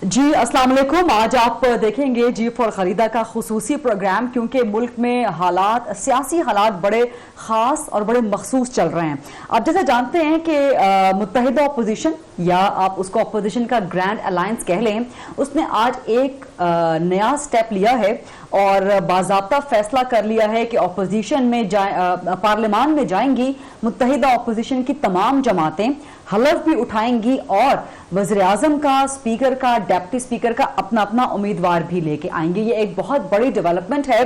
जी अस्सलाम वालेकुम। आज आप देखेंगे जी फॉर खरीदा का खुसूसी प्रोग्राम, क्योंकि मुल्क में हालात, सियासी हालात बड़े ख़ास और बड़े मखसूस चल रहे हैं। आप जैसे जानते हैं कि मुत्तहिदा अपोजिशन, या आप उसको अपोजिशन का ग्रैंड अलायंस कह लें, उसने आज एक नया स्टेप लिया है और बाज़ाब्ता फैसला कर लिया है कि अपोजिशन में पार्लियामान में जाएंगी मुत्तहिदा अपोजिशन की तमाम जमातें, हलफ भी उठाएंगी और वज़ीर आज़म का, स्पीकर का, डिप्टी स्पीकर का अपना अपना उम्मीदवार भी लेके आएंगे। ये एक बहुत बड़ी डेवलपमेंट है।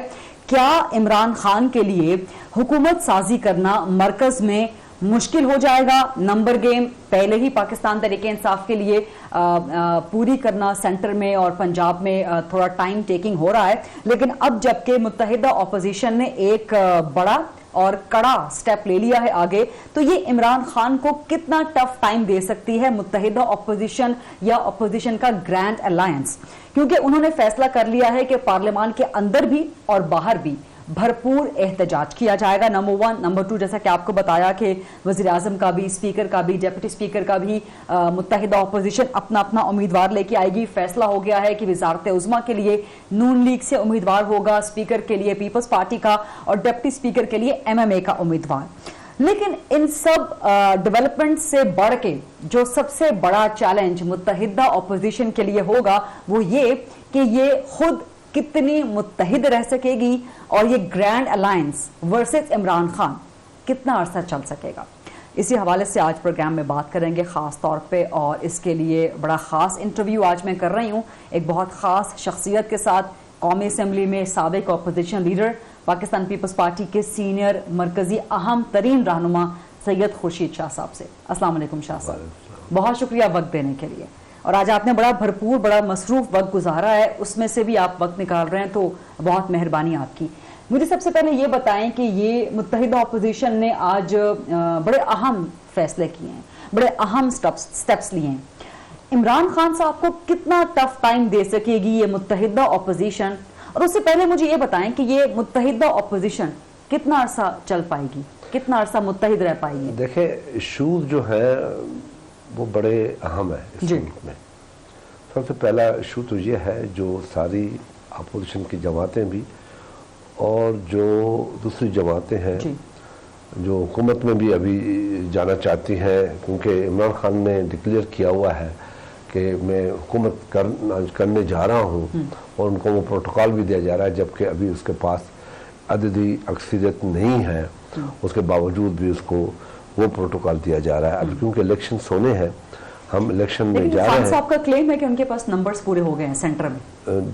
क्या इमरान खान के लिए हुकूमत साजी करना मरकज में मुश्किल हो जाएगा? नंबर गेम पहले ही पाकिस्तान तहरीके इंसाफ के लिए पूरी करना सेंटर में और पंजाब में थोड़ा टाइम टेकिंग हो रहा है, लेकिन अब जबकि मुत्तहिदा अपोजिशन ने एक बड़ा और कड़ा स्टेप ले लिया है आगे, तो ये इमरान खान को कितना टफ टाइम दे सकती है मुत्तहिदा अपोजिशन या अपोजिशन का ग्रैंड अलायंस, क्योंकि उन्होंने फैसला कर लिया है कि पार्लियामान के अंदर भी और बाहर भी भरपूर एहतजाज किया जाएगा। नंबर 1, नंबर 2, जैसा कि आपको बताया कि वज़ीर आज़म का भी, स्पीकर का भी, डिप्टी स्पीकर का भी मुत्तहिदा अपोजिशन अपना अपना उम्मीदवार लेके आएगी। फैसला हो गया है कि वज़ारत उज़्मा के लिए नून लीग से उम्मीदवार होगा, स्पीकर के लिए पीपल्स पार्टी का और डिप्टी स्पीकर के लिए MMA का उम्मीदवार। लेकिन इन सब डेवलपमेंट से बढ़ के जो सबसे बड़ा चैलेंज मुत्तहिदा अपोजिशन के लिए होगा वो ये कि ये खुद कितनी मुत्तहिद रह सकेगी और ये grand alliance versus Imran Khan कितना अरसा चल सकेगा। इसी हवाले से आज प्रोग्राम में बात करेंगे ख़ास तौर पे, और इसके लिए बड़ा ख़ास इंटरव्यू आज मैं कर रही हूँ एक बहुत ख़ास शख्सियत के साथ, कौमी असम्बली में साबिक opposition leader, Pakistan Peoples Party के सीनियर मरकजी अहम तरीन रहनुमा सैयद खुर्शीद शाह साहब से। अस्सलाम वालेकुम शाह साहब, बहुत शुक्रिया वक्त देने के लिए। और आज आपने बड़ा भरपूर, बड़ा मसरूफ वक्त गुजारा है, उसमें से भी आप वक्त निकाल रहे हैं, तो बहुत मेहरबानी आपकी। मुझे सबसे पहले ये बताएं कि ये मुत्तहिदा अपोजिशन ने आज बड़े अहम फैसले किए हैं, बड़े अहम स्टेप्स लिए हैं। इमरान खान साहब को कितना टफ टाइम दे सकेगी ये मुत्तहिदा अपोजिशन? और उससे पहले मुझे ये बताएं कि ये मुत्तहिदा अपोजिशन कितना अरसा चल पाएगी, कितना अरसा मुत्तहिद रह पाएगी? देखिए, इशूज जो है वो बड़े अहम है इस मुल्क में। सबसे पहला इशू तो ये है जो सारी अपोजिशन की जमातें भी और जो दूसरी जमातें हैं जो हुकूमत में भी अभी जाना चाहती हैं, क्योंकि इमरान खान ने डिक्लेयर किया हुआ है कि मैं हुकूमत करने जा रहा हूँ और उनको वो प्रोटोकॉल भी दिया जा रहा है, जबकि अभी उसके पास अददी अक्सरियत नहीं है, उसके बावजूद भी उसको वो प्रोटोकॉल दिया जा रहा है। अब क्योंकि इलेक्शन होने हैं, हम इलेक्शन में जा रहे हैं। साहब का क्लेम है कि उनके पास नंबर्स पूरे हो गए हैं सेंटर में।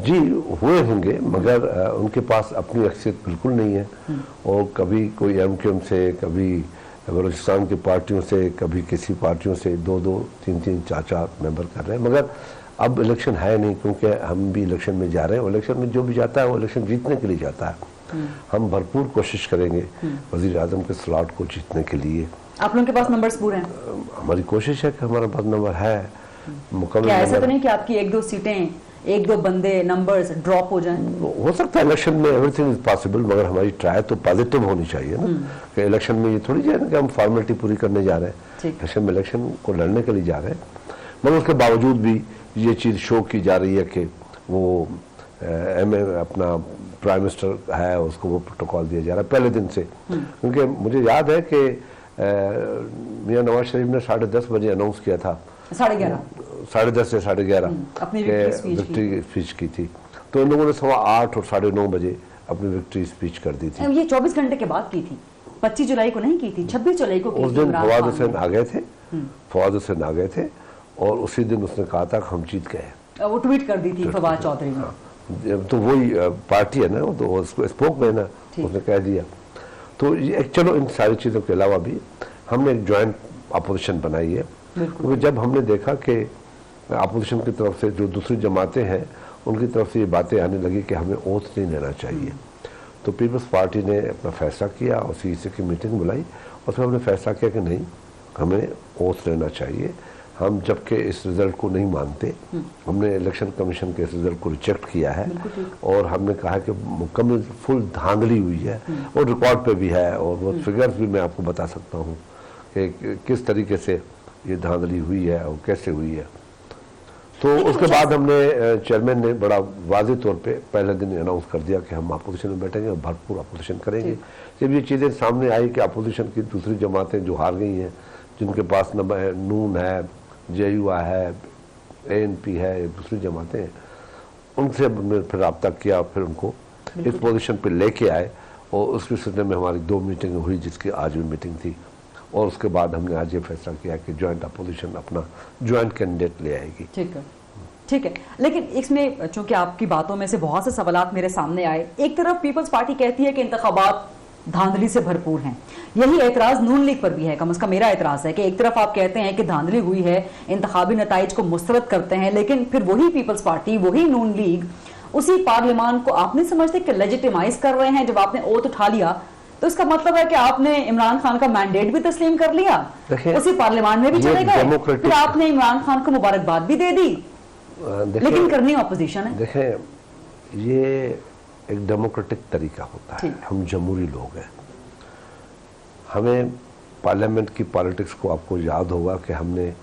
जी हुए होंगे, मगर उनके पास अपनी अक्सरियत बिल्कुल नहीं है, और कभी कोई MQM से, कभी बलूचिस्तान की पार्टियों से, कभी किसी पार्टियों से 2-2, 3-3, 4-4 मेंबर कर रहे हैं। मगर अब इलेक्शन है नहीं, क्योंकि हम भी इलेक्शन में जा रहे हैं। इलेक्शन में जो भी जाता है वो इलेक्शन जीतने के लिए जाता है। हम भरपूर कोशिश करेंगे वज़ीर आज़म के स्लॉट को जीतने के लिए। आप लोगों के पास नंबर्स पूरे हैं? हमारी कोशिश है कि हमारे पास नंबर है मुकम्मल। क्या ऐसा तो नहीं कि आपकी 1-2 सीटें, 1-2 बंदे, नंबर्स ड्रॉप हो जाएं? हो सकता है, इलेक्शन में एवरीथिंग इज पॉसिबल, मगर हमारी ट्राई तो पॉजिटिव होनी चाहिए ना, कि इलेक्शन में ये थोड़ी जाए कि हम फॉर्मेलिटी पूरी करने जा रहे हैं। इलेक्शन में इलेक्शन को लड़ने के लिए जा रहे हैं, मगर उसके बावजूद भी ये चीज़ शो की जा रही है कि वो अपना प्राइम मिनिस्टर है, उसको वो प्रोटोकॉल दिया जा रहा है पहले दिन से। क्योंकि मुझे याद है कि मियां नवाज शरीफ ने 10:30 बजे अनाउंस किया था, 10:30 से 11:30 विक्ट्री स्पीच की थी, तो इन लोगों ने 8:15 और 9:30 बजे अपनी विक्ट्री स्पीच कर दी थी। ये 24 घंटे के बाद की थी, 25 जुलाई को नहीं की थी, 26 जुलाई को की थी। उस दिन फवाद हुसैन आ गए थे, फवाद हुसैन आ गए थे, और उसी दिन उसने कहा था हम जीत गए। वो ट्वीट कर दी थी फवाद चौधरी ने। तो वही पार्टी है ना, तो उसको स्पोक में ना उसने कह दिया। तो चलो, इन सारी चीज़ों के अलावा भी हमने एक जॉइंट अपोजिशन बनाई है, क्योंकि जब हमने देखा कि अपोजिशन की तरफ से जो दूसरी जमातें हैं उनकी तरफ से ये बातें आने लगी कि हमें ओथ नहीं लेना चाहिए, तो पीपल्स पार्टी ने अपना फैसला किया और CEC की मीटिंग बुलाई, और फिर हमने फैसला किया कि नहीं, हमें ओथ लेना चाहिए। हम जबकि इस रिजल्ट को नहीं मानते, हमने इलेक्शन कमीशन के इस रिजल्ट को रिजेक्ट किया है, और हमने कहा कि मुकम्मल फुल धांधली हुई है, और रिकॉर्ड पे भी है, और वो फिगर्स भी मैं आपको बता सकता हूँ कि किस तरीके से ये धांधली हुई है और कैसे हुई है। तो उसके बाद हमने चेयरमैन ने बड़ा वाज़ेह तौर पे पहले दिन अनाउंस कर दिया कि हम अपोजिशन में बैठेंगे और भरपूर अपोजिशन करेंगे। जब ये चीज़ें सामने आई कि अपोजिशन की दूसरी जमातें जो हार गई हैं, जिनके पास नून है, JUI है, ANP है, ये दूसरी जमातें हैं, उनसे हमने फिर रब्ता किया, फिर उनको इस पोजीशन पे लेके आए और उसके सिलसिले में हमारी 2 मीटिंग हुई, जिसकी आज भी मीटिंग थी। और उसके बाद हमने आज ये फैसला किया कि ज्वाइंट अपोजिशन अपना ज्वाइंट कैंडिडेट ले आएगी। ठीक है, ठीक है। लेकिन इसमें चूंकि आपकी बातों में से बहुत से सवालात मेरे सामने आए, एक तरफ पीपल्स पार्टी कहती है कि इंतखाबात धांधली से भरपूर हैं, यही एतराज नून लीग पर भी है, कम से कम मेरा एतराज है कि एक तरफ आप कहते हैं कि धांधली हुई है, इंतखाबी नताइज को मुस्तरद करते हैं, लेकिन फिर वही पीपल्स पार्टी, वही नून लीग उसी पार्लियामान को आप नहीं समझते कि लेजिटिमाइज कर रहे हैं। जब आपने ओथ उठा लिया तो इसका मतलब है कि आपने इमरान खान का मैंडेट भी तस्लीम कर लिया, उसी पार्लियामान में भी चले गए, फिर आपने इमरान खान को मुबारकबाद भी दे दी, लेकिन करनी ऑपोजिशन है। देखें, ये एक डेमोक्रेटिक तरीका होता है, हम जमहूरी लोग हैं। हमें पार्लियामेंट की पॉलिटिक्स को आपको याद होगा कि हमने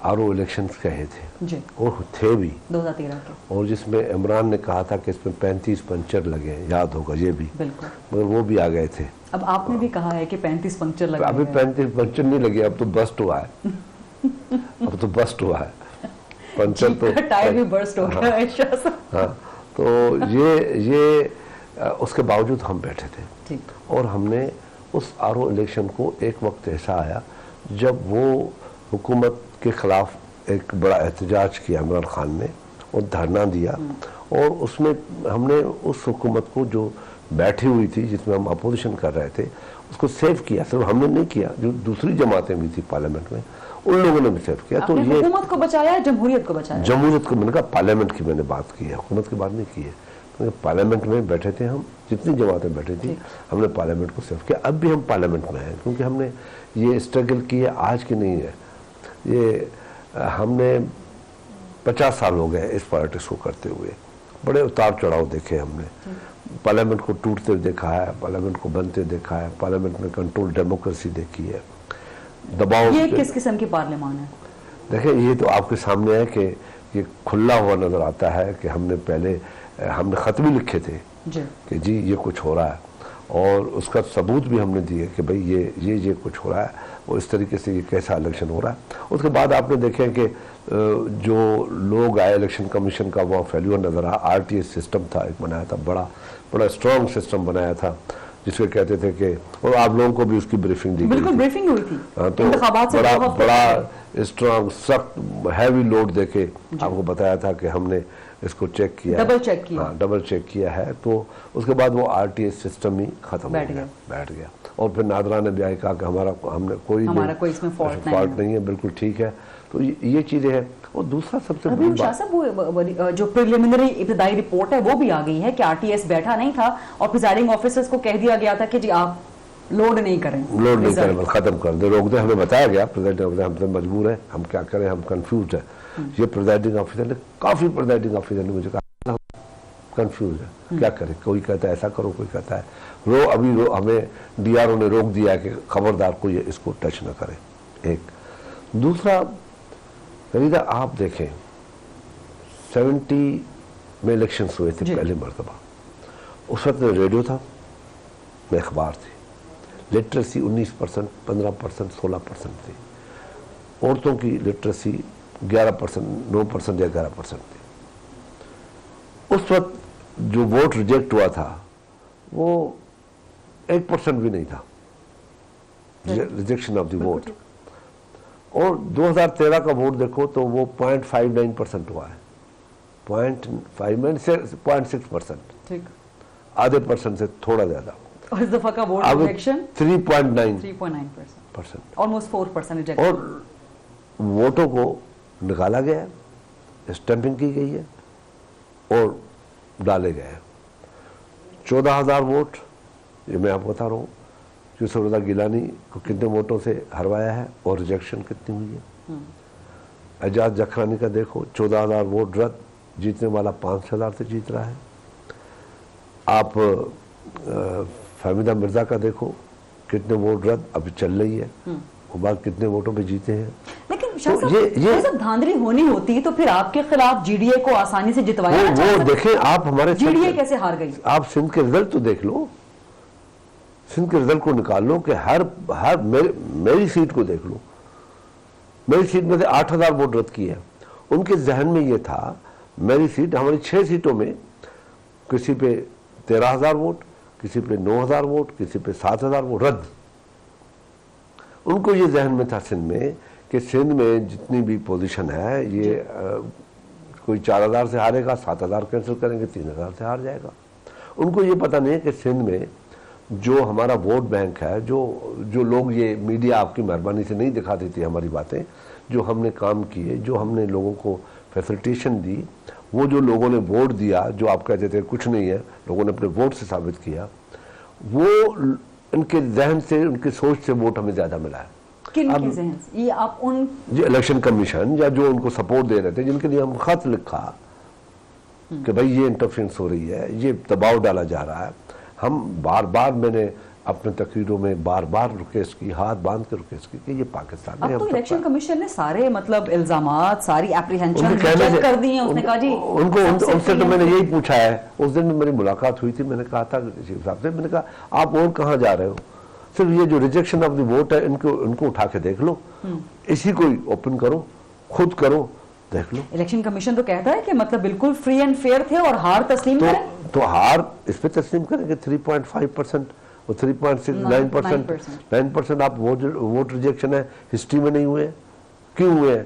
RO इलेक्शंस कहे थे जी, और थे भी 2013 के, और जिसमें इमरान ने कहा था कि इसमें 35 पंचर लगे हैं, याद होगा ये भी, बिल्कुल, मगर वो भी आ गए थे। अब आपने भी कहा है कि 35 पंचर लगे, अभी 35 पंचर नहीं लगे, अब तो बस्ट हुआ है अब तो बस्ट हुआ है, पंचर तो टायर भी बर्स्ट हो गया है। हाँ, तो ये उसके बावजूद हम बैठे थे और हमने उस RO इलेक्शन को एक वक्त ऐसा आया जब वो हुकूमत के खिलाफ एक बड़ा एहतजाज किया इमरान खान ने और धरना दिया, और उसमें हमने उस हुकूमत को जो बैठी हुई थी, जिसमें हम अपोजिशन कर रहे थे, उसको सेव किया। सिर्फ हमने नहीं किया, जो दूसरी जमातें भी थी पार्लियामेंट में, उन लोगों ने भी सेव किया। तो ये हुकूमत को बचाया, जमहूरियत को बचाया। जमहूरियत को, मैंने कहा पार्लियामेंट की मैंने बात की है, हुकूमत की बात नहीं की है। पार्लियामेंट में बैठे थे हम, जितनी जमातें बैठी थी, हमने पार्लियामेंट को सेव किया। अब भी हम पार्लियामेंट में हैं, क्योंकि हमने ये स्ट्रगल की है, आज की नहीं है, ये हमने 50 साल हो गए इस पॉलिटिक्स को करते हुए। बड़े उतार चढ़ाव देखे हमने, पार्लियामेंट को टूटते देखा है, पार्लियामेंट को बनते देखा है, पार्लियामेंट में कंट्रोल डेमोक्रेसी देखी है, दबाव। ये किस किस्म की पार्लियामान है? देखिए, ये तो आपके सामने है कि ये खुला हुआ नजर आता है कि हमने खत भी लिखे थे कि जी ये कुछ हो रहा है, और उसका सबूत भी हमने दिए कि भाई ये कुछ हो रहा है, और इस तरीके से ये कैसा इलेक्शन हो रहा है। उसके बाद आपने देखे कि जो लोग आए, इलेक्शन कमीशन का वहाँ फेल्यूर नजर आया। RTS सिस्टम था, एक बनाया था, बड़ा स्ट्रॉन्ग सिस्टम बनाया था, जिसके कहते थे कि, और आप लोगों को भी उसकी ब्रीफिंग दी, बिल्कुल ब्रीफिंग हुई थी। हाँ, तो बड़ा स्ट्रॉन्ग सख्त हैवी लोड देके आपको बताया था कि हमने इसको चेक किया, डबल चेक किया, हाँ, डबल चेक किया है। तो उसके बाद वो RTS सिस्टम ही खत्म बैठ गया। और फिर नादरा ने भी आए कहा कि हमने कोई इसमें फॉल्ट नहीं है, बिल्कुल ठीक है। तो ये चीजें हैं। और दूसरा सबसे बड़ी बात, जो प्रिलिमिनरी इब्तदाई रिपोर्ट है वो भी आ गई है कि RTS बैठा नहीं था और प्रिजाइडिंग ऑफिसर्स को कह दिया गया था कि जी आप लोड नहीं करें, खत्म कर दे, रोक दे। हमें बताया गया प्रेसिडेंट ऑफिसर, हम तो मजबूर है, हम क्या करें, हम कंफ्यूज है। ये प्रिजाइडिंग ऑफिसर ने, काफी प्रिजाइडिंग ऑफिसर ने मुझे कहा कंफ्यूज है, क्या करें। कोई कहता है ऐसा करो, कोई कहता है हमें DRO ने रोक दिया कि खबरदार कोई इसको टच न करे। एक दूसरा फरीदा, आप देखें 70 में इलेक्शंस हुए थे पहली मरतबा, उस वक्त रेडियो था, में अखबार थी, लिटरेसी 19%, 15%, 16% थी। औरतों की लिटरेसी 11%, 9% या 11% थी। उस वक्त जो वोट रिजेक्ट हुआ था वो 1% भी नहीं था, रिजेक्शन ऑफ द वोट। और 2013 का वोट देखो तो वो 0.59% हुआ है, 0.6%, आधे परसेंट से थोड़ा ज्यादा। और इस दफा का वोट रिजेक्शन 3.9%, ऑलमोस्ट 4% रिजेक्शन। और वोटों को निकाला गया, स्टैंपिंग की गई है और डाले गए। 14,000 वोट, ये मैं आपको बता रहा हूँ कि सरदा गिलानी को कितने वोटों से हरवाया है और रिजेक्शन कितनी हुई है। एजाज जखरानी का देखो, 14,000 वोट रद्द, जीतने वाला 5,000 से जीत रहा है। आप फहमीदा मिर्जा का देखो, कितने वोट रद्द, अभी चल रही है, वो बात कितने वोटों पे जीते हैं। लेकिन ये सब धांधली होनी होती तो फिर आपके खिलाफ जीडीए को आसानी से जितवाया जा सकता। वो देखें आप, हमारे जीडीए कैसे हार गई? आप सिंध के रिजल्ट तो देख लो, सिंध के रिजल्ट को निकाल लो कि हर मेरी सीट को देख लो, मेरी सीट में से 8000 वोट रद्द किए। उनके जहन में ये था मेरी सीट, हमारी 6 सीटों में किसी पे 13000 वोट, किसी पे 9000 वोट, किसी पे 7000 वोट रद्द। उनको ये जहन में था सिंध में कि सिंध में जितनी भी पोजीशन है ये कोई 4000 से हारेगा, 7000 कैंसिल करेंगे, 3000 से हार जाएगा। उनको ये पता नहीं है कि सिंध में जो हमारा वोट बैंक है, जो लोग, ये मीडिया आपकी मेहरबानी से नहीं दिखा देती हमारी बातें, जो हमने काम किए, जो हमने लोगों को फैसिलिटेशन दी, वो जो लोगों ने वोट दिया, जो आप कहते थे कुछ नहीं है, लोगों ने अपने वोट से साबित किया, वो उनके जहन से, उनकी सोच से वोट हमें ज्यादा मिला है। किनके जहन से? ये आप उन जो इलेक्शन कमीशन या जो उनको सपोर्ट दे रहे थे, जिनके लिए हम खत लिखा कि भाई ये इंटरफेरेंस हो रही है, ये दबाव डाला जा रहा है। हम बार बार, मैंने अपने तकरीरों में बार बार रिक्वेस्ट की, हाथ बांध कर रिक्वेस्ट की कि ये पाकिस्तान में। अब तो इलेक्शन कमीशन ने सारे मतलब इल्जामात, सारी एप्रीहेंशन रिजेक्ट कर दी हैं। उसने कहा जी उनसे तो मैंने यही पूछा है, उस दिन मेरी मुलाकात हुई थी, मैंने कहा था चीफ साहब से, मैंने कहा आप और कहाँ जा रहे हो, सिर्फ ये जो रिजेक्शन ऑफ द वोट है इनको उठा के देख लो, इसी को ओपन करो, खुद करो, देख लो। इलेक्शन कमीशन तो कहता है कि मतलब बिल्कुल फ्री एंड फेयर थे और हार तस्लीम करें। तो हार इस पे तस्लीम करेंगे। 3.5% और 3.69%, 9% आप वोट रिजेक्शन है, हिस्ट्री में नहीं हुए। क्यों हुए हैं?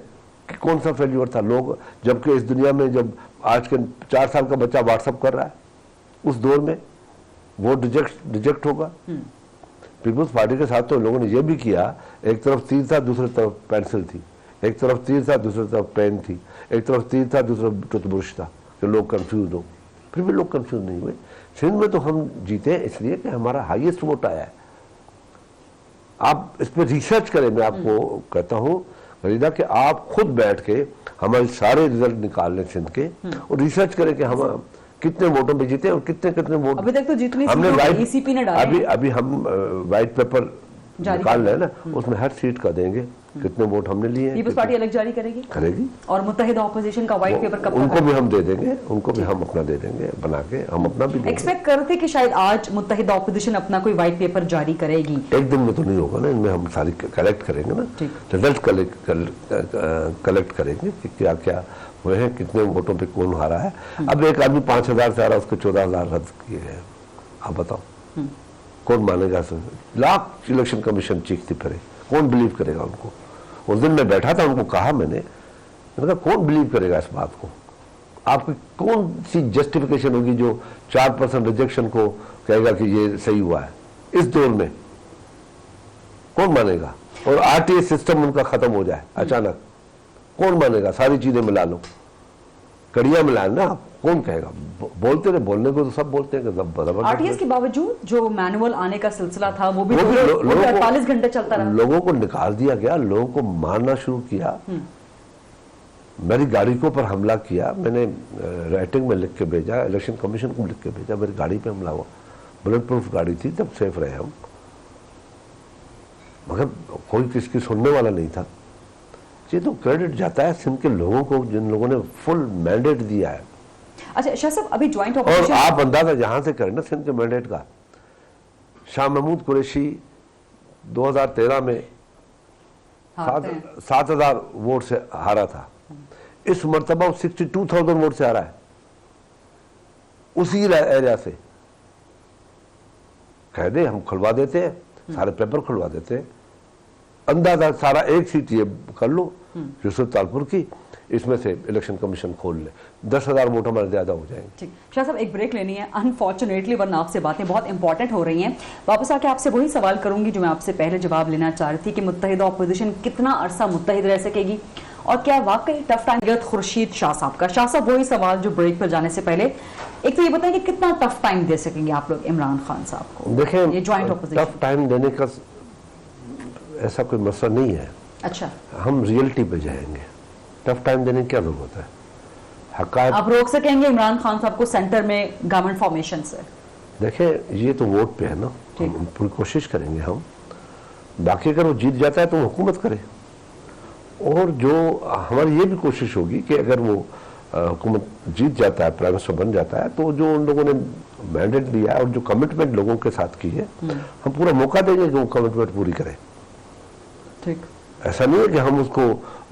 कि कौन सा फेल्यूर था? लोग, जबकि इस दुनिया में जब आज के 4 साल का बच्चा व्हाट्सअप कर रहा है, उस दौर में वोट रिजेक्ट होगा। पीपुल्स पार्टी के साथ तो लोगों ने यह भी किया, एक तरफ तीर था, दूसरी तरफ पेंसिल थी, एक तरफ तीर था, दूसरी तरफ पेन थी, एक तरफ तीर था, दूसरा टूथब्रश था, कि लोग कंफ्यूज हो। फिर भी लोग कंफ्यूज नहीं हुए। सिंध में तो हम जीते इसलिए कि हमारा हाईएस्ट वोट आया है। आप इस पर रिसर्च करें, मैं आपको कहता हूं फरीदा कि आप खुद बैठ के हमारे सारे रिजल्ट निकाल लें सिंध के और रिसर्च करें कि हम कितने वोटों पे जीते और कितने वोट। अभी तक तो जितनी हमने ईसीपी ने डाले, अभी हम व्हाइट पेपर निकाल रहे हैं ना, उसमें हर सीट का देंगे कितने वोट हमने लिए हैं। पीपल्स पार्टी अलग जारी करेगी और मुत्तहिदा ऑपोजिशन का व्हाइट पेपर कब उनको भी हम दे देंगे, उनको भी हम अपना दे देंगे बना के, हम अपना भी एक्सपेक्ट कर रहे थे कि शायद आज मुत्तहिदा ऑपोजिशन अपना कोई व्हाइट पेपर जारी करेगी। एक दिन में तो नहीं होगा ना, इनमें हम सारी कलेक्ट करेंगे ना, रिजल्ट कलेक्ट करेंगे कि क्या क्या हुए हैं, कितने वोटों पे कौन हारा है। अब एक आदमी 5000 से आ रहा है, उसको 14000 रद्द किए गए। आप बताओ कौन मानेगा? लाख इलेक्शन कमीशन चीखती फिरे, कौन बिलीव करेगा उनको? उस दिन मैं बैठा था, उनको कहा मैंने कहा कौन बिलीव करेगा इस बात को? आपकी कौन सी जस्टिफिकेशन होगी जो 4% रिजेक्शन को कहेगा कि ये सही हुआ है? इस दौर में कौन मानेगा? और आरटीए सिस्टम उनका खत्म हो जाए अचानक, कौन मानेगा? सारी चीजें मिला लो, कड़िया मिला ना, कौन कहेगा? बोलते रहे, बोलने को तो सब बोलते हैं कि आरटीएस के बावजूद जो मैनुअल आने का सिलसिला था वो भी 48 घंटे चलता रहा। लोगों को निकाल दिया गया, लोगों को मारना शुरू किया, मेरी गाड़ी के ऊपर हमला किया। मैंने राइटिंग में लिख के भेजा, इलेक्शन कमीशन को लिख के भेजा, मेरी गाड़ी पे हमला हुआ। बुलेट प्रूफ गाड़ी थी, तब सेफ रहे हम, मगर कोई किसकी सुनने वाला नहीं था। ये तो क्रेडिट जाता है सिंध के लोगों को, जिन लोगों ने फुल मैंडेट दिया है। अच्छा शाह साहब, अभी ज्वाइंट और ऑपोजिशन, आप अंदाजा जहां से करें ना सिंध के मैंडेट का, शाह महमूद कुरैशी 2013 में 7000 वोट से हारा था, इस मर्तबा 62,000 वोट से हारा है, उसी एरिया से। कह दे हम खुलवा देते हैं, सारे पेपर खुलवा देते हैं, अंदाजा सारा एक सीट ये कर लो यूसुफ तालपुर की, इसमें से इलेक्शन कमीशन खोल ले, 10,000 वोट हमारे ज्यादा हो जाएंगे। ठीक, शाह साहब एक ब्रेक लेनी है अनफॉर्चुनेटली, वरना आपसे बातें बहुत इंपॉर्टेंट हो रही हैं। वापस आके आपसे वही सवाल करूंगी जो मैं आपसे पहले जवाब लेना चाह रही थी कि मुत्तहिदा ऑपोजिशन कितना अरसा मुत्तहिद रह सकेगी और क्या वाकई टफ टाइम खुर्शीद शाह साहब का। शाह साहब वही सवाल जो ब्रेक पर जाने से पहले, एक तो ये बताएं कि कितना टफ टाइम दे सकेंगे आप लोग इमरान खान साहब को? देखिए, ये ज्वाइंट ऑपोजिशन टफ टाइम देने का ऐसा कोई मसला नहीं है। अच्छा, हम रियलिटी पे जाएंगे, टफ टाइम देने की क्या जरूरत है? हकायत आप रोक सकेंगे इमरान खान साहब को सेंटर में गवर्नमेंट फॉर्मेशन से? देखिए, ये तो वोट पे है ना, हम पूरी कोशिश करेंगे हम। बाकी अगर वो जीत जाता है तो वो हुकूमत करे, और जो हमारी ये भी कोशिश होगी कि अगर वो हुकूमत जीत जाता है, प्राइम मिनिस्टर बन जाता है, तो जो उन लोगों ने मैंडेट दिया है और जो कमिटमेंट लोगों के साथ की है, हम पूरा मौका देंगे कि वो कमिटमेंट पूरी करें। ठीक, ऐसा नहीं है कि हम उसको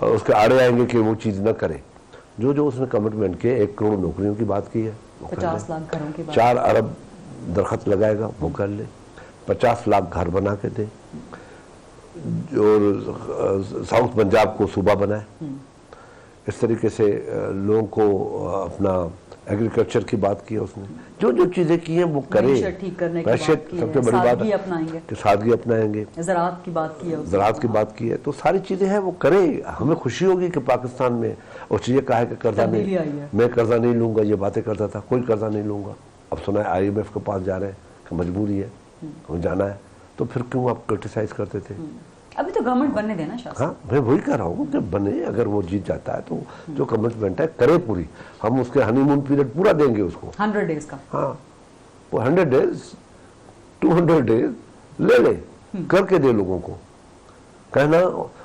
उसके आड़े आएंगे कि वो चीज़ न करे। जो जो उसने कमिटमेंट किए, 1 करोड़ नौकरियों की बात की है, 50 लाख घरों की बात, 4 अरब दरख्त लगाएगा, वो कर ले, 50 लाख घर बना के दे, जो साउथ पंजाब को सूबा बनाए, इस तरीके से लोगों को अपना एग्रीकल्चर की बात की है उसने। जो जो चीजें की हैं वो करे। मैशत ठीक करने की बात की है, सबसे बड़ी बात सादगी अपनाएंगे, कि सादगी अपनाएंगे, ज़राअत की बात की है, ज़राअत की बात की है, तो सारी चीजें हैं वो करे। हमें खुशी होगी कि पाकिस्तान में और चीजें कहा है कि कर्जा नहीं, मैं कर्जा नहीं लूंगा, ये बातें करता था, कोई कर्जा नहीं लूंगा। अब सुना है IMF के पास जा रहे हैं कि मजबूरी है, हमें जाना है, तो फिर क्यों आप क्रिटिसाइज करते थे? अभी तो गवर्नमेंट बनने देना शासन। हाँ, मैं वही कह रहा हूँ कि बने, अगर वो जीत जाता है तो जो कमिटमेंट है करे पूरी। हम उसके हनीमून पीरियड पूरा देंगे उसको, 100 डेज का। हाँ, वो 100 डेज 200 डेज ले ले, करके दे लोगों को कहना,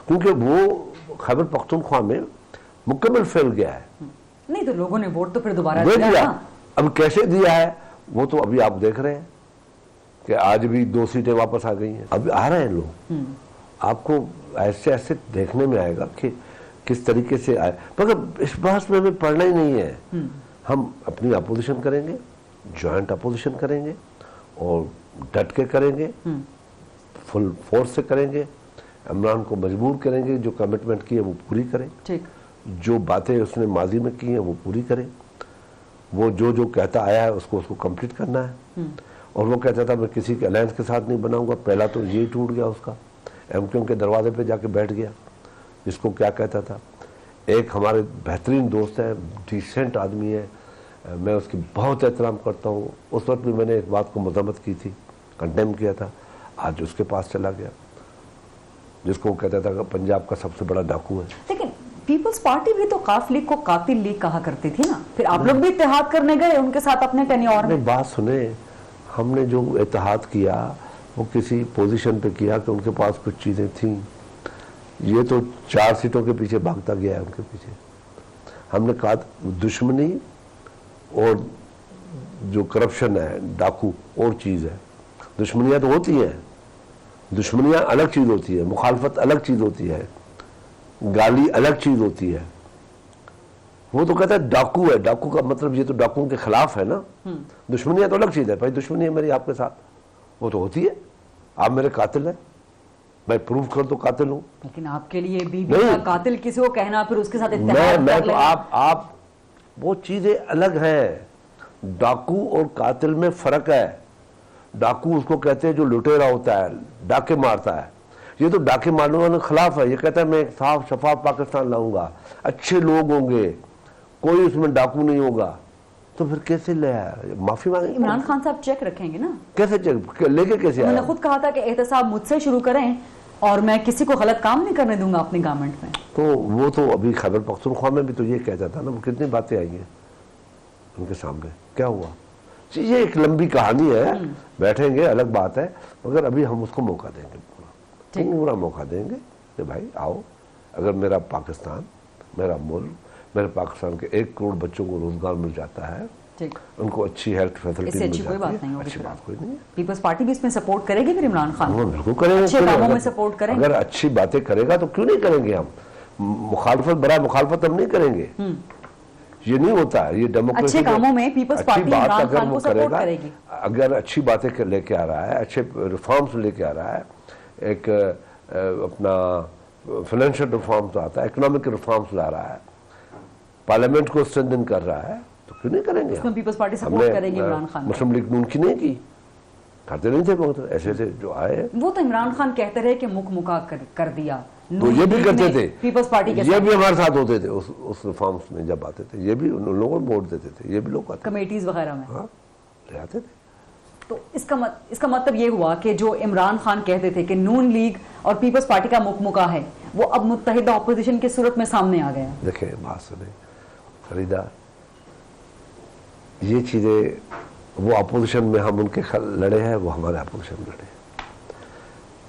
क्योंकि वो खैबर पख्तूनख्वा में मुकम्मल फैल गया है। नहीं तो लोगों ने वोट तो फिर दोबारा दे दिया दिया। ना। अब कैसे दिया है वो तो अभी आप देख रहे हैं कि आज भी 2 सीटें वापस आ गई हैं, अभी आ रहे हैं लोग। आपको ऐसे ऐसे देखने में आएगा कि किस तरीके से आए, मगर इस बात में हमें पढ़ना ही नहीं है। हम अपनी अपोजिशन करेंगे, जॉइंट अपोजिशन करेंगे और डट के करेंगे, फुल फोर्स से करेंगे। इमरान को मजबूर करेंगे, जो कमिटमेंट की है वो पूरी करें, ठीक, जो बातें उसने माजी में की हैं वो पूरी करें। वो जो जो कहता आया है उसको कंप्लीट करना है। और वो कहता था मैं किसी के अलायंस के साथ नहीं बनाऊंगा, पहला तो ये टूट गया उसका, MQM के दरवाजे पे जाके बैठ गया। जिसको क्या कहता था, एक हमारे बेहतरीन दोस्त है, डिसेंट आदमी है, मैं उसकी बहुत एहतराम करता हूँ। उस वक्त भी मैंने एक बात को मजम्मत की थी, कंडेम किया था, आज उसके पास चला गया, जिसको कहता था कि पंजाब का सबसे बड़ा डाकू है। लेकिन पीपल्स पार्टी भी तो काफ लीग को कातिल लीग कहा करती थी ना, फिर आप लोग भी इत्तेहाद करने गए उनके साथ अपने टेन्योर में। बात सुने, हमने जो इत्तेहाद किया वो किसी पोजीशन पे किया कि उनके पास कुछ चीजें थी। ये तो 4 सीटों के पीछे भागता गया है उनके पीछे। हमने कहा दुश्मनी और जो करप्शन है, डाकू और चीज है। दुश्मनियां तो होती हैं, दुश्मनियां अलग चीज होती है, मुखालफत अलग चीज होती है, गाली अलग चीज होती है। वो तो कहता है डाकू है, डाकू का मतलब ये तो डाकुओं के खिलाफ है ना। दुश्मनियां तो अलग चीज है भाई, दुश्मनी है मेरी आपके साथ, वो तो होती है। आप मेरे कातिल हैं, मैं प्रूव कर दो कातिल हूं। लेकिन आपके लिए बीबी का कातिल किसी को कहना, फिर उसके साथ इत्तेहाद मैं कर तो लेना। आप वो चीजें अलग हैं। डाकू और कातिल में फर्क है। डाकू उसको कहते हैं जो लुटेरा होता है, डाके मारता है। ये तो डाके मारने वालों के खिलाफ है। ये कहता है मैं एक साफ शफाफ पाकिस्तान लाऊंगा, अच्छे लोग होंगे, कोई उसमें डाकू नहीं होगा। तो फिर कैसे ले आया? माफी मांगे? इमरान खान साहब चेक रखेंगे ना, कैसे चेक लेके कैसे आया? उन्होंने खुद कहा था कि एहतसाब मुझसे शुरू करें और मैं किसी को गलत काम नहीं करने दूंगा अपनी गवर्नमेंट में। तो वो तो अभी खैबर पख्तूनख्वा में भी तो ये कहता था ना। वो कितनी बातें आई हैं उनके सामने, क्या हुआ? ये एक लंबी कहानी है, बैठेंगे अलग बात है, मगर अभी हम उसको मौका देंगे, पूरा मौका देंगे कि भाई आओ। अगर मेरा पाकिस्तान, मेरा मुल्क, मेरे पाकिस्तान के 1 करोड़ बच्चों को रोजगार मिल जाता है, उनको अच्छी हेल्थ फैसिलिटी मिल जाती है, अच्छी बात कोई नहीं है। पीपल्स पार्टी भी इसमें सपोर्ट करेगी फिर इमरान खान? बिल्कुल करेंगे, अच्छे कामों में सपोर्ट करेंगे। अगर अच्छी बातें करेगा तो क्यों नहीं करेंगे हम? मुखालफत बड़ा मुखालफत हम नहीं करेंगे, ये नहीं होता है। ये डेमोक्रेसी, अच्छे कामों में पीपल्स पार्टी इमरान खान को सपोर्ट करेगी। अगर अच्छी बातें लेके आ रहा है, अच्छे रिफॉर्म्स लेके आ रहा है, एक अपना फाइनेंशियल रिफॉर्म्स आता है, इकोनॉमिक रिफॉर्म्स ला रहा है, पार्लियामेंट को स्ट्रेंथन कर रहा है, तो क्यों नहीं करेंगे? इसमें पीपल्स पार्टी सपोर्ट करेगी इमरान खान। मुस्लिम लीग नून की नहीं की, करते नहीं थे बहुत ऐसे थे जो आए। वो तो इमरान खान कहते रहे कि मुख मुका कर दिया, तो ये भी करते थे पीपल्स पार्टी के ये भी हमारे साथ होते थे उस रिफॉर्म्स में जब आते थे। ये भी उन लोगों को वोट देते थे, ये भी लोग आते कमेटीज वगैरह में। हाँ, ले आते थे। तो इसका मतलब ये हुआ कि जो इमरान खान कहते थे कि नून लीग और पीपल्स पार्टी का मुख मुका है, वो अब मुत्तहिदा अपोजिशन की सूरत में सामने आ गया। देखें, बात सुने फरीदा, ये चीजें वो अपोजिशन में हम उनके लड़े हैं, वो हमारे अपोजिशन में लड़े।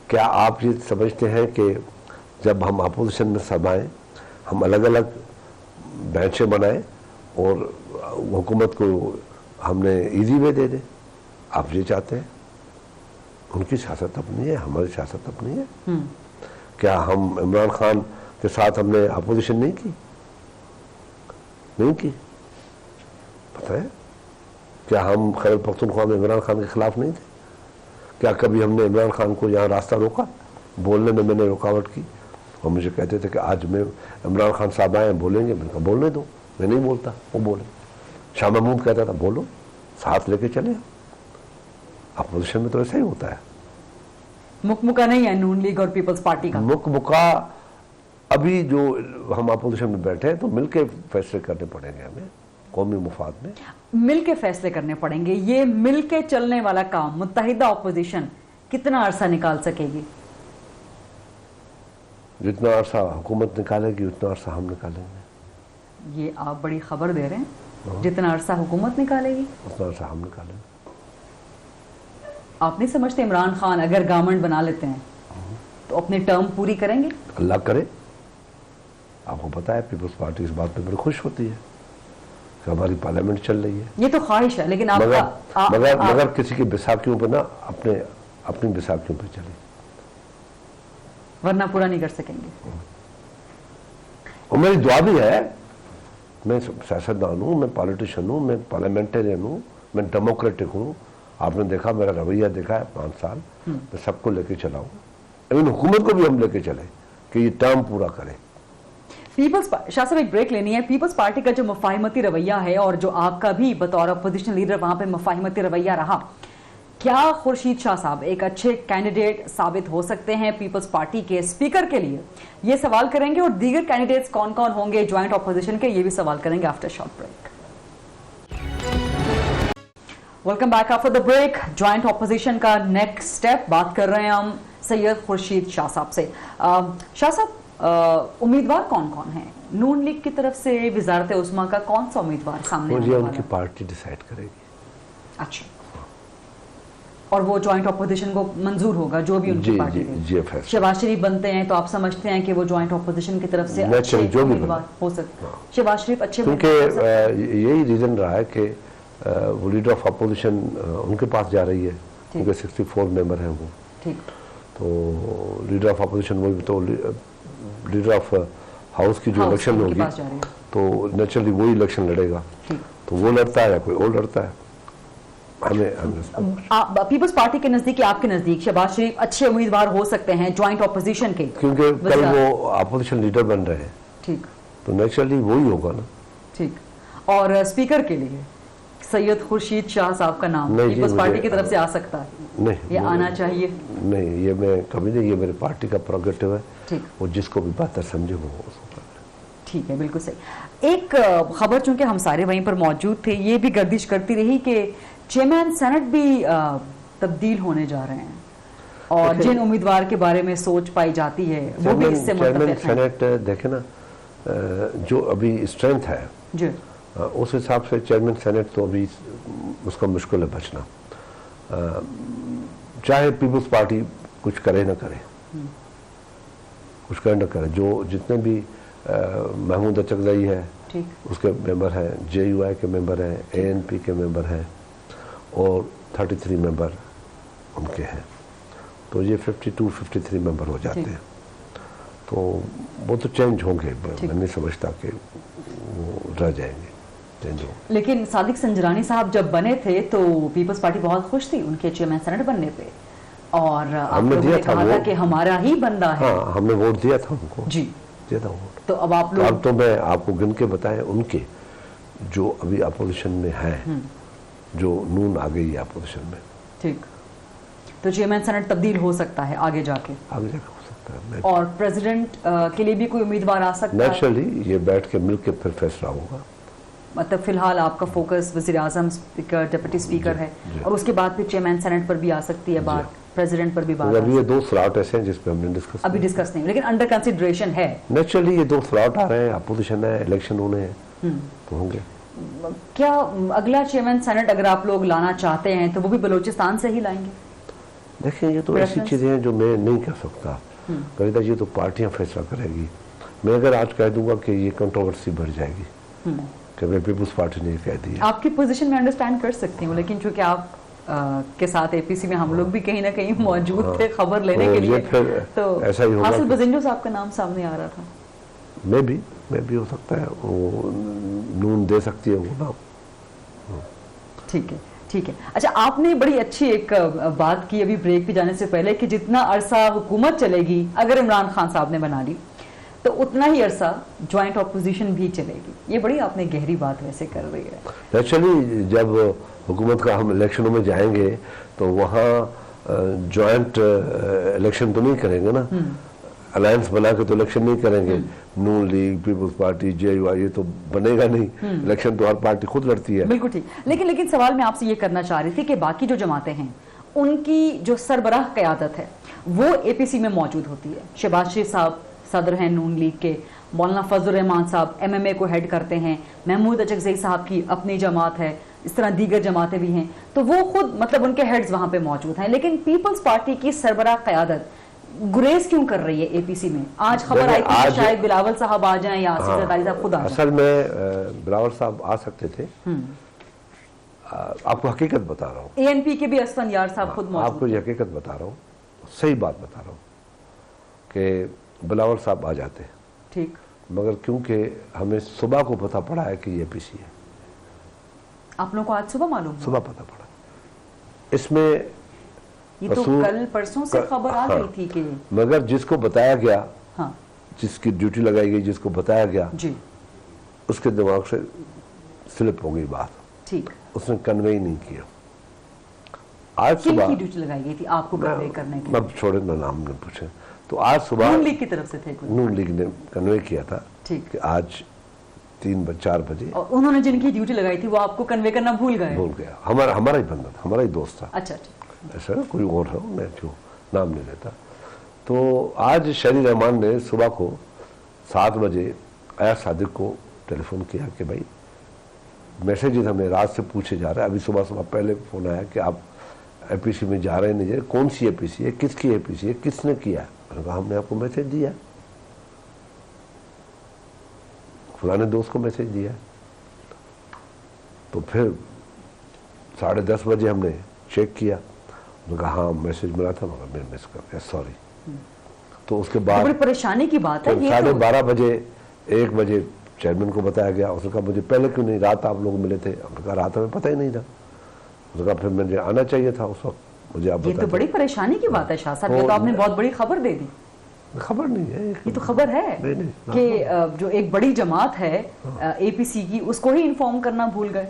क्या आप ये समझते हैं कि जब हम अपोजिशन में सब आए, हम अलग अलग बेंचें बनाए और हुकूमत को हमने इजी वे दे दे। आप ये चाहते हैं, उनकी सियासत अपनी है, हमारी सियासत अपनी है। क्या हम इमरान खान के साथ हमने अपोजिशन नहीं की? नहीं की। पता है क्या हम खैबर पख्तूनख्वा में इमरान खान के खिलाफ नहीं थे? क्या कभी हमने इमरान खान को यहाँ रास्ता रोका? बोलने में मैंने रुकावट की और मुझे कहते थे कि आज मैं इमरान खान साहब आए बोलेंगे, मैंने कहा बोलने दो, मैं नहीं बोलता, वो बोले। शाह महमूद कहता था बोलो, साथ लेके चले। अपोजिशन में तो ऐसा ही होता है। मुकमुका नहीं है नून लीग और पीपल्स पार्टी का? मुकमुका अभी जो हम अपोजिशन में बैठे हैं तो मिलके फैसले करने पड़ेंगे हमें कौमी मुफाद में। मिलके फैसले करने पड़ेंगे। ये मिलके चलने वाला काम मुत्तहिदा अपोजिशन कितना अरसा निकाल सकेगी? जितना अरसा हुकूमत निकालेगी उतना अरसा हम निकालेंगे। ये आप बड़ी खबर दे रहे हैं। जितना अरसा हुकूमत निकालेगी उतना अरसा हम निकालेंगे। आप नहीं समझते इमरान खान अगर गवर्नमेंट बना लेते हैं तो अपनी टर्म पूरी करेंगे? अल्लाह करे। आपको पता है पीपल्स पार्टी इस बात पे बड़ी खुश होती है कि हमारी पार्लियामेंट चल रही है। ये तो ख्वाहिश है, लेकिन मगर किसी की बैसाखियों पर ना अपनी बैसाखियों पर चले, वरना पूरा नहीं कर सकेंगे। और मेरी दुआ भी है। मैं सियासतदान हूँ, मैं पॉलिटिशियन हूँ, मैं पार्लियामेंटेरियन हूँ, मैं डेमोक्रेटिक हूँ। आपने देखा, मेरा रवैया देखा है 5 साल। मैं सबको लेके चला हूँ, लेकिन हुकूमत को भी हम लेके चले कि ये टर्म पूरा करें। पीपल्स शाह साहब एक ब्रेक लेनी है। पीपल्स पार्टी का जो मुफाहिमती रवैया है और जो आपका भी बतौर अपोजिशन लीडर वहां पे मुफाहिमती रवैया रहा, क्या खुर्शीद शाह साहब एक अच्छे कैंडिडेट साबित हो सकते हैं पीपल्स पार्टी के स्पीकर के लिए? ये सवाल करेंगे। और दीगर कैंडिडेट्स कौन कौन होंगे ज्वाइंट ऑपोजिशन के, ये भी सवाल करेंगे after short break. Welcome back after the break. Joint opposition का नेक्स्ट स्टेप बात कर रहे हैं हम सैयद खुर्शीद शाह साहब से। शाह साहब, उम्मीदवार कौन कौन है नून लीग की तरफ से? वजारत उस्मा का कौन सा उम्मीदवार सामने आने वाला है? उनकी पार्टी डिसाइड करेगी। अच्छा, और वो ज्वाइंट ऑपोजिशन को मंजूर होगा जो भी उनकी पार्टी दे। शहबाज शरीफ बनते हैं तो आप समझते हैं कि वो ज्वाइंट ऑपोजिशन की तरफ से अच्छे उम्मीदवार हो सकते हैं? शहबाज शरीफ अच्छे, क्योंकि यही रीजन रहा है कि वो लीडर ऑफ अपोजिशन उनके पास जा रही है, उनके 64 मेंबर हैं वो। ठीक। तो लीडर ऑफ अपोजिशन वो तो लीडर ऑफ हाउस की जो इलेक्शन होगी तो नेचुरली वही इलेक्शन लड़ेगा। तो वो लड़ता है या कोई और लड़ता है। पीपल्स पार्टी के नजदीक या आपके नजदीक शहबाज शरीफ अच्छे उम्मीदवार हो सकते हैं ज्वाइंट ऑपोजिशन के? क्योंकि कल वो अपोजिशन लीडर बन रहे हैं। ठीक। तो नेचुरली वही होगा ना। ठीक। और स्पीकर के लिए सैयद खुर्शीद शाह साहब का नाम पीपल्स पार्टी की तरफ से आ सकता है? नहीं, ये आना चाहिए? नहीं, ये मैं कभी नहीं, ये मेरी पार्टी का प्रोग्रेटिव है। ठीक। वो जिसको भी बेहतर समझे वो उसको कर ले। ठीक है, बिल्कुल सही। एक खबर चूंकि हम सारे वहीं पर मौजूद थे, ये भी गर्दिश करती रही कि चेयरमैन सेनेट भी तब्दील होने जा रहे हैं और जिन उम्मीदवार के बारे में सोच पाई जाती है वो भी इससे मुत्तफिक हैं। सेनेट देखे ना, जो अभी स्ट्रेंथ है जी, उस हिसाब से चेयरमैन सेनेट तो अभी उसका मुश्किल है बचना। चाहे पीपल्स पार्टी कुछ करे ना करे, कुछ करे ना करे, जो जितने भी महमूद अचकज़ई है उसके मेंबर हैं, JUI के मेंबर हैं, ANP के मेंबर हैं और 33 मेंबर उनके हैं। तो ये 52-53 मेंबर हो जाते हैं। तो वो तो चेंज होंगे, मैं नहीं समझता कि वो रह जाएंगे, चेंज होंगे। लेकिन सादिक संजरानी साहब जब बने थे तो पीपल्स पार्टी बहुत खुश थी उनके चेयरमैन सेनेट बनने पे और हमने दिया था कि हमारा ही बंदा है। हाँ, हमने वोट दिया था उनको जी, दिया था वोट। तो अब आप लोग, अब तो मैं आपको गिन के बताएं उनके जो अभी अपोजिशन में हैं, जो नून आ गई है अपोजिशन में। ठीक। तो चेयरमैन सेनेट तब्दील हो सकता है आगे जाके हो सकता है। और प्रेसिडेंट के लिए भी कोई उम्मीदवार आ सकता है? नेचुरली ये बैठ के मिल के फिर फैसला होगा। मतलब फिलहाल आपका फोकस वज़ीर आज़म, स्पीकर, डिप्टी स्पीकर है और उसके बाद फिर चेयरमैन सेनेट पर भी आ सकती है बात, प्रेसिडेंट पर भी बात। अभी ये 2 स्लॉट ऐसे हैं जिस पे हमने डिस्कस अभी डिस्कस नहीं, लेकिन अंडर कंसिडरेशन है। नेचुरली ये 2 स्लॉट आ रहे हैं, अपोजिशन है, इलेक्शन होने हैं तो होंगे। क्या अगला चेयरमैन सेनेट अगर आप लोग लाना चाहते हैं तो वो भी बलूचिस्तान से ही लाएंगे? देखिए, ये तो ऐसी चीजें हैं जो मैं नहीं कह सकता। खलीदा जी तो पार्टियां फैसला करेगी। मैं अगर आज कह दूंगा कि ये कंट्रोवर्सी बढ़ जाएगी कि मैं पीपुल्स पार्टी ने कह दिया। आपकी पोजीशन में अंडरस्टैंड कर सकती हूँ, लेकिन चूंकि आप के साथ एपीसी में हम लोग भी कहीं ना कहीं मौजूद थे खबर लेने के लिए, तो ऐसा ही होगा। हासिल बजिंजो साहब का नाम सामने आ रहा था। मैं भी हो सकता है, वो नून दे सकती है वो नाम। ठीक है। अच्छा, आपने बड़ी अच्छी एक बात की अभी ब्रेक पे जाने से पहले कि जितना अरसा हुकूमत चलेगी अगर इमरान खान साहब ने बना ली तो उतना ही अरसा ज्वाइंट ऑपोजिशन भी चलेगी। ये बड़ी आपने गहरी बात वैसे कर रही है। एक्चुअली जब हुकूमत का हम इलेक्शनों में जाएंगे तो वहाँ ज्वाइंट इलेक्शन तो नहीं करेंगे ना, अलायंस बना के तो इलेक्शन नहीं करेंगे। नून लीग, पीपल्स पार्टी, जेयूआई, ये तो बनेगा नहीं। इलेक्शन तो हर पार्टी खुद लड़ती है। बिल्कुल ठीक। लेकिन सवाल मैं आपसे ये करना चाह रही थी कि बाकी जो जमातें हैं उनकी जो सरबराह क़यादत है वो एपीसी में मौजूद होती है। शहबाज शरीफ साहब सदर हैं नून लीग के, मौलाना फजल रहमान साहब एमएमए को हेड करते हैं, महमूद अचकज़ई साहब की अपनी जमात है, इस तरह दीगर जमातें भी हैं, तो वो खुद मतलब उनके हेड्स वहां पे मौजूद हैं। लेकिन पीपल्स पार्टी की सरबराह क़यादत गुरेज क्यों कर रही है एपीसी में? आज खबर आई थी कि शायद बिलावल साहब आ जाएं या आसिफ ज़रदारी साहब खुद आ जाएं। असल में बिलावल साहब आ सकते थे। आपको हकीकत बता रहा हूँ, एएनपी के भी असफन यार साहब खुद मौजूद। आपको ये हकीकत बता रहा हूँ, सही बात बता रहा हूँ कि बिलावल साहब आ जाते, ठीक, मगर क्योंकि हमें सुबह को पता पड़ा है कि ये एपीसी है। आप लोगों को आज सुबह मालूम? सुबह पता पड़ा। इसमें ये तो कल परसों से खबर आ गई थी कि, मगर जिसको बताया गया, हाँ, जिसकी ड्यूटी लगाई गई, जिसको बताया गया जी, उसके दिमाग से स्लिप हो गई बात। ठीक, उसने कन्वे नहीं किया। आज सुबह की ड्यूटी लगाई गई थी आपको कन्वे करने की? अब छोड़े ना, नाम ने पूछे। तो आज सुबह नून लीग की तरफ से थे कोई? नून लीग ने कन्वे किया था, ठीक, कि आज 3-4 बजे। और उन्होंने जिनकी ड्यूटी लगाई थी वो आपको कन्वे करना भूल गए? भूल गया। हमारा ही बंदा था, हमारा ही दोस्त था। अच्छा, ऐसा कोई और हो, मैं क्यों नाम नहीं लेता। तो आज शहरी रहमान ने सुबह को 7 बजे अयाज सादिक को टेलीफोन किया कि भाई मैसेजेस हमें रात से पूछे जा रहे हैं। अभी सुबह पहले फोन आया कि आप एपीसी में जा रहे नहीं, कौन सी एपीसी है, किसकी एपीसी है, किसने किया? मैंने कहा हमने आपको मैसेज दिया, फलाने दोस्त को मैसेज दिया। तो फिर 10:30 बजे हमने चेक किया, उन्होंने कहा हाँ मैसेज मिला था, मगर मैं मिस कर गया, सॉरी। तो उसके बाद बड़ी परेशानी की बात है। 12:30 बजे 1 बजे चेयरमैन को बताया गया। उसने कहा मुझे पहले क्यों नहीं, रात आप लोग मिले थे? हमने कहा रात हमें पता ही नहीं था। उसने कहा फिर मुझे आना चाहिए था उस वक्त, मुझे आप ये तो बड़ी परेशानी की बात है शाह साहब, ये तो आपने बहुत बड़ी खबर दे दी। खबर नहीं है, ये तो खबर है कि जो एक बड़ी जमात है एपीसी की, उसको ही इन्फॉर्म करना भूल गए।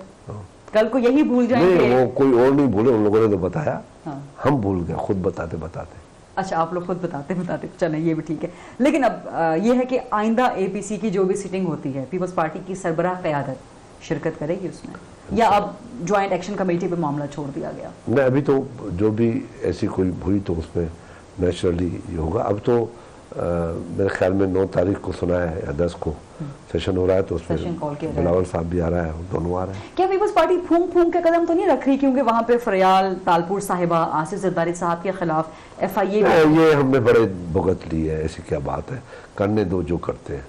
कल को यही भूल जाएंगे। वो कोई और नहीं भूले, उन लोगों ने तो बताया, हाँ, हम भूल गए खुद बताते बताते। अच्छा, आप लोग खुद बताते चलें, ये भी ठीक है। लेकिन अब ये है कि आइंदा एपीसी की जो भी सिटिंग होती है, पीपल्स पार्टी की सरबराह क़यादत शिरकत करेगी उसमें, या अब ज्वाइंट एक्शन कमेटी पे मामला छोड़ दिया गया? नहीं, अभी तो जो भी ऐसी कोई हुई तो उसमें नेचुरली ये होगा। अब तो मेरे ख्याल में 9 तारीख को सुना है या 10 को सेशन हो रहा है, तो उसमें बिलावल साहब भी आ रहा है, दोनों आ रहे हैं। क्या पीपल्स पार्टी फूंक के कदम तो नहीं रख रही, क्योंकि वहां पे फरियाल तालपुर साहिबा आसिफ ज़रदारी साहब के खिलाफ FIA ये हमने बड़े भुगत ली है, ऐसी क्या बात है, करने दो जो करते हैं।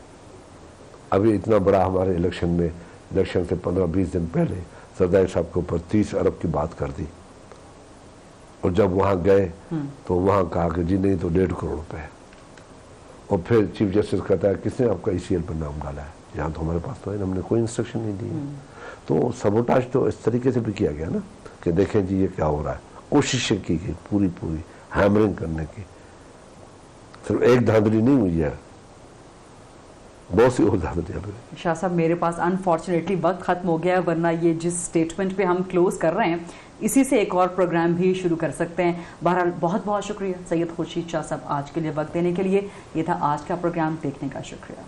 अभी इतना बड़ा हमारे इलेक्शन से 15-20 दिन पहले ज़रदारी साहब के ऊपर 30 अरब की बात कर दी, और जब वहां गए तो वहां कहा कि जी नहीं तो 1.5 करोड़ रुपए है। और फिर चीफ जस्टिस कहता है किसने आपका ECL पर नाम डाला है? यहाँ तो हमारे पास तो है, हमने कोई इंस्ट्रक्शन नहीं दी। तो सबोटाज तो इस तरीके से भी किया गया ना कि देखें जी ये क्या हो रहा है। कोशिशें की गई पूरी हैमरिंग करने की, सिर्फ एक धांधली नहीं हुई है, बहुत सी और धांधलियां हुई। शाह साहब, मेरे पास अनफॉर्चुनेटली वक्त खत्म हो गया, वरना ये जिस स्टेटमेंट पे हम क्लोज कर रहे हैं इसी से एक और प्रोग्राम भी शुरू कर सकते हैं। बहरहाल बहुत बहुत शुक्रिया सैयद खुर्शीद शाह साहब आज के लिए वक्त देने के लिए। ये था आज का प्रोग्राम, देखने का शुक्रिया।